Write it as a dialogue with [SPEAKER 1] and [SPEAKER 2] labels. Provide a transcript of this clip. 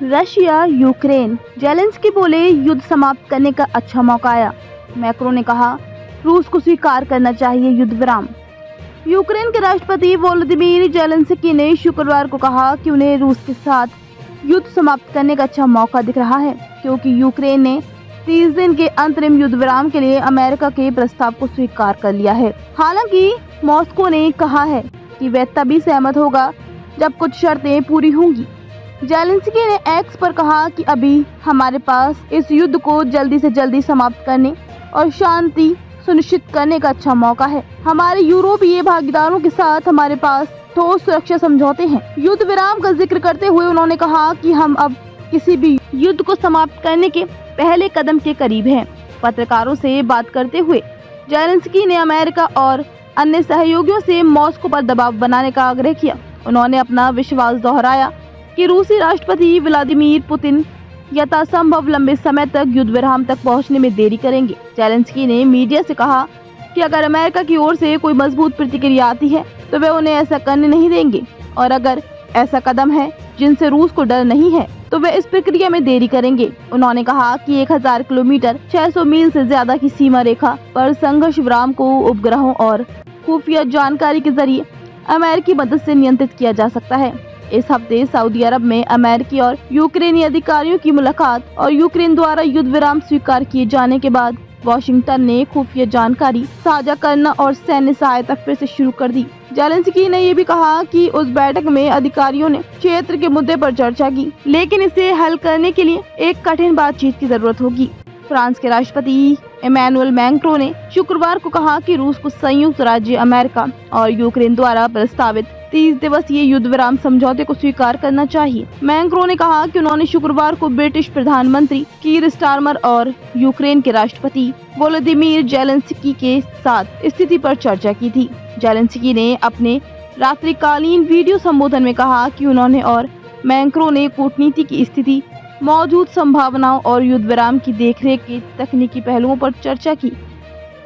[SPEAKER 1] Russia Ukraine. Zelensky बोले युद्ध समाप्त करने का अच्छा मौका आया। मैक्रो ने कहा रूस को स्वीकार करना चाहिए युद्ध विराम। यूक्रेन के राष्ट्रपति वोलोदिमीर जेलेंस्की ने शुक्रवार को कहा कि उन्हें रूस के साथ युद्ध समाप्त करने का अच्छा मौका दिख रहा है, क्योंकि यूक्रेन ने 30 दिन के अंतरिम युद्ध विराम के लिए अमेरिका के प्रस्ताव को स्वीकार कर लिया है। हालांकि मॉस्को ने कहा है कि वह तभी सहमत होगा जब कुछ शर्तें पूरी होंगी। जेलेंस्की ने एक्स पर कहा कि अभी हमारे पास इस युद्ध को जल्दी से जल्दी समाप्त करने और शांति सुनिश्चित करने का अच्छा मौका है। हमारे यूरोपीय भागीदारों के साथ हमारे पास ठोस सुरक्षा समझौते हैं। युद्ध विराम का जिक्र करते हुए उन्होंने कहा कि हम अब किसी भी युद्ध को समाप्त करने के पहले कदम के करीब हैं। पत्रकारों से बात करते हुए जेलेंस्की ने अमेरिका और अन्य सहयोगियों से मॉस्को पर दबाव बनाने का आग्रह किया। उन्होंने अपना विश्वास दोहराया कि रूसी राष्ट्रपति व्लादिमीर पुतिन यथासंभव लंबे समय तक युद्ध विराम तक पहुंचने में देरी करेंगे। जेलेंस्की ने मीडिया से कहा कि अगर अमेरिका की ओर से कोई मजबूत प्रतिक्रिया आती है तो वे उन्हें ऐसा करने नहीं देंगे, और अगर ऐसा कदम है जिनसे रूस को डर नहीं है तो वे इस प्रक्रिया में देरी करेंगे। उन्होंने कहा कि 1000 किलोमीटर 600 मील से ज्यादा की सीमा रेखा पर संघर्ष विराम को उपग्रहों और खुफिया जानकारी के जरिए अमेरिकी मदद से नियंत्रित किया जा सकता है। इस हफ्ते सऊदी अरब में अमेरिकी और यूक्रेनी अधिकारियों की मुलाकात और यूक्रेन द्वारा युद्ध विराम स्वीकार किए जाने के बाद वॉशिंगटन ने खुफिया जानकारी साझा करना और सैन्य सहायता फिर से शुरू कर दी। जेलेंस्की ने ये भी कहा कि उस बैठक में अधिकारियों ने क्षेत्र के मुद्दे पर चर्चा की, लेकिन इसे हल करने के लिए एक कठिन बातचीत की जरूरत होगी। फ्रांस के राष्ट्रपति इमैनुअल मैक्रो ने शुक्रवार को कहा कि रूस को संयुक्त राज्य अमेरिका और यूक्रेन द्वारा प्रस्तावित 30 दिवसीय युद्ध विराम समझौते को स्वीकार करना चाहिए। मैक्रो ने कहा कि उन्होंने शुक्रवार को ब्रिटिश प्रधानमंत्री कीर स्टारमर और यूक्रेन के राष्ट्रपति वोलोदिमीर जेलेंस्की के साथ स्थिति पर चर्चा की थी। जेलेंस्की ने अपने रात्रिकालीन वीडियो संबोधन में कहा कि उन्होंने और मैक्रो ने कूटनीति की स्थिति, मौजूद संभावनाओं और युद्ध विराम की देखरेख के तकनीकी पहलुओं पर चर्चा की।